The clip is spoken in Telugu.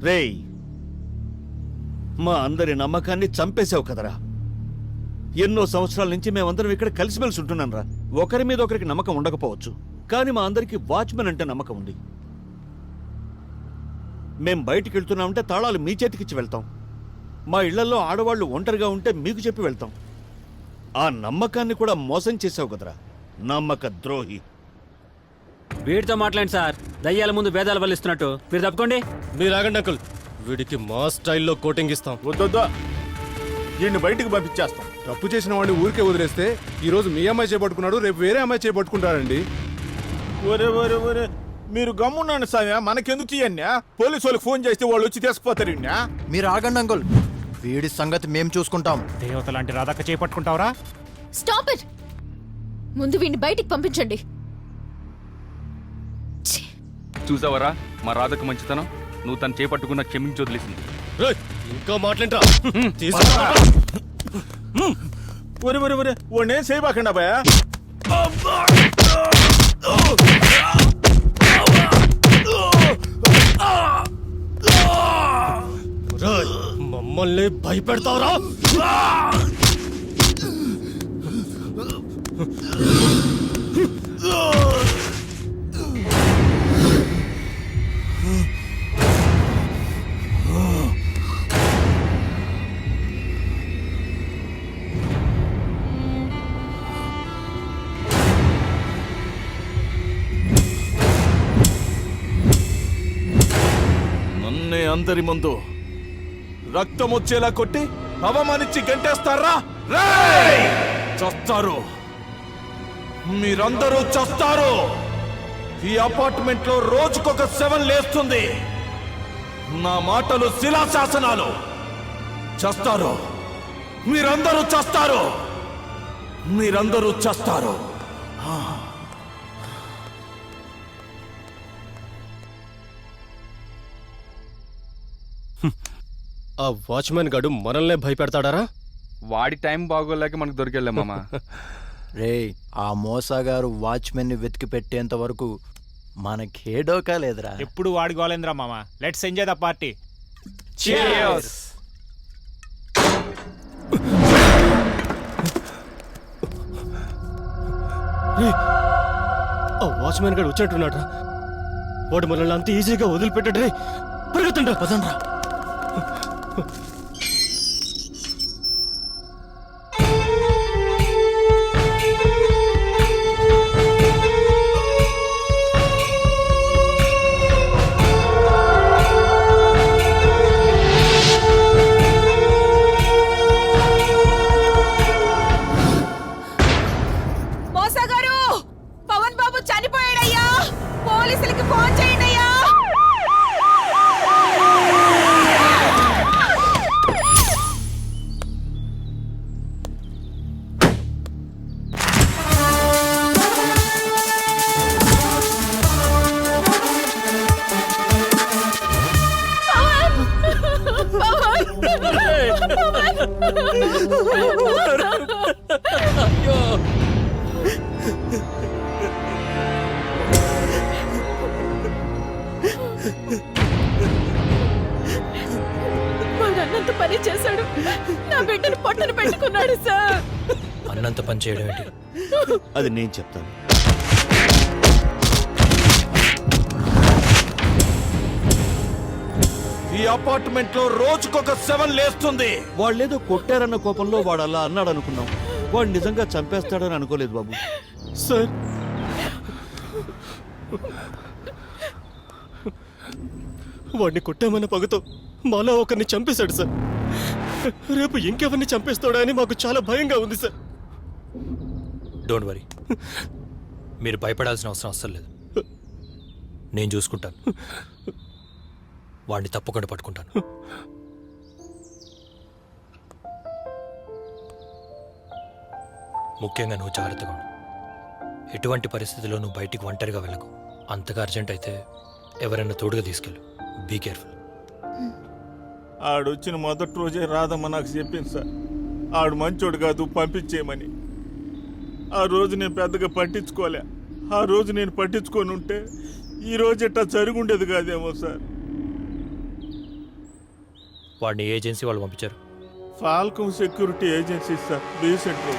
రేయ్, మా అందరి నమ్మకాన్ని చంపేశావు కదరా. ఎన్నో సంవత్సరాల నుంచి మేమందరం ఇక్కడ కలిసిమెలిసి ఉంటున్నాం రా. ఒకరి మీద ఒకరికి నమ్మకం ఉండకపోవచ్చు, కానీ మా అందరికి వాచ్మెన్ అంటే నమ్మకం ఉంది. మేం బయటికి వెళ్తున్నామంటే తాళాలు మీ చేతికిచ్చి వెళ్తాం. మా ఇళ్లలో ఆడవాళ్లు ఒంటరిగా ఉంటే మీకు చెప్పి వెళ్తాం. ఆ నమ్మకాన్ని కూడా మోసం చేసావు కదరా, నమ్మక ద్రోహి. వీడితో మాట్లాడండి సార్. దయ్యాల ముందు వేదాలు వల్లిస్తున్నట్టు. మీరు తప్పుకోండి. మీరు ఆగండి అంకుల్. వీడికి మా స్టైల్లో కోటింగ్ ఇస్తాం. వద్దొద్దా, వీడిని బయటికి పంపించేస్తాం. తప్పు చేసిన వాడిని ఊరికే వదిలేస్తే ఈ రోజు మీ అమ్మాయి చేపట్టుకున్నాడు, రేపు వేరే అమ్మాయి చేపట్టుకుంటారండి. ఒరే ఒరే ఒరే, మీరు గమ్మున్నాను సామ్యా, మనకెందుకు ఇయన్నా? పోలీసు వాళ్ళకి ఫోన్ చేస్తే వాళ్ళు వచ్చి తీసుకుపోతారు. మీరు ఆగండి అంకుల్, వీడి సంగతి మేము చూసుకుంటాం. దేవత లాంటి రాధక్క చేపట్టుకుంటావరా? Stop it. ముందు వీడిని బయటికి పంపించండి. చూసావరా మా రాధకు మంచితనం. నువ్వు తను చేపట్టుకున్న క్షమించి వదిలేసింది. ఇంకా మాట్లాడరా? ఒరే ఒరే ఒరే, వాడిని చేయబాకండి అబ్బాయా. మమ్మల్ని భయపెడతావరా? నన్నే అందరి ముందు రక్తం వచ్చేలా కొట్టి అవమానించి గంటేస్తారా? చస్తారు, మీరందరూ చస్తారు. ఈ అపార్ట్మెంట్ లో రోజుకొక 7 లేస్తుంది. నా మాటలు శిలాశాసనాలు. చస్తారు, మీరందరూ చస్తారు, మీరందరూ చస్తారు. ఆ వాచ్మెన్ గాడు మనల్నే భయపెడతాడారా? వాడి టైం బాగోలేక మనకు దొరికెళ్ళా మామ. రే, ఆ మోసాగారు వాచ్మెన్ ని వెతికి పెట్టేంత వరకు మనకే డోకా లేదురా. ఎప్పుడు వాడి గోలేంద్రా మామ. Let's enjoy the party. ఆ వాచ్మెన్ గాడు వచ్చేట్టున్నాడు. వాడు మనల్ని అంత ఈజీగా వదిలిపెట్టాడు. రే పరిగెత్తండి, పదండ్రా. మోసగారు, పవన్ బాబు చనిపోయాడయ్యా. పోలీసులకి ఫోన్ చేయండి అయ్యా. వాడు అన్నంత పని చేశాడు. నా బిడ్డను పొట్టను పెట్టుకున్నాడు సార్. అన్నంత పని చేయడం ఏంటి? అది నేను చెప్తాను. ఈ అపార్ట్మెంట్ లో రోజుకొక 7 లేస్తుంది. వాళ్ళేదో కొట్టారన్న కోపంలో వాడు అలా అన్నాడు అనుకున్నాం. వాడు నిజంగా చంపేస్తాడని అనుకోలేదు బాబు. సార్, వాడిని కొట్టామన్న పగతో మాలో ఒకరిని చంపేశాడు సార్. రేపు ఇంకెవరిని చంపేస్తాడా అని మాకు చాలా భయంగా ఉంది సార్. డోంట్ వరీ, మీరు భయపడాల్సిన అవసరం అస్సలు లేదు. నేను చూసుకుంటాను. వాడిని తప్పకుండా పట్టుకుంటాను. ముఖ్యంగా నువ్వు జాగ్రత్తగా ఉండు. ఎటువంటి పరిస్థితుల్లో నువ్వు బయటికి ఒంటరిగా వెళ్ళకు. అంతగా అర్జెంట్ అయితే ఎవరైనా తోడుగా తీసుకెళ్ళు. Be careful. ఆడొచ్చిన మొదటి రోజే రాదమ్మ నాకు చెప్పింది సార్, ఆడు మంచోడు కాదు, పంపించేయమని. ఆ రోజు నేను పెద్దగా పట్టించుకోలే. ఆ రోజు నేను పట్టించుకొని ఉంటే ఈ రోజు ఇట్టా జరుగుండేది కాదేమో సార్. వాడిని ఏ ఏజెన్సీ వాళ్ళు పంపించారు? Falcom security agency sir, B centre.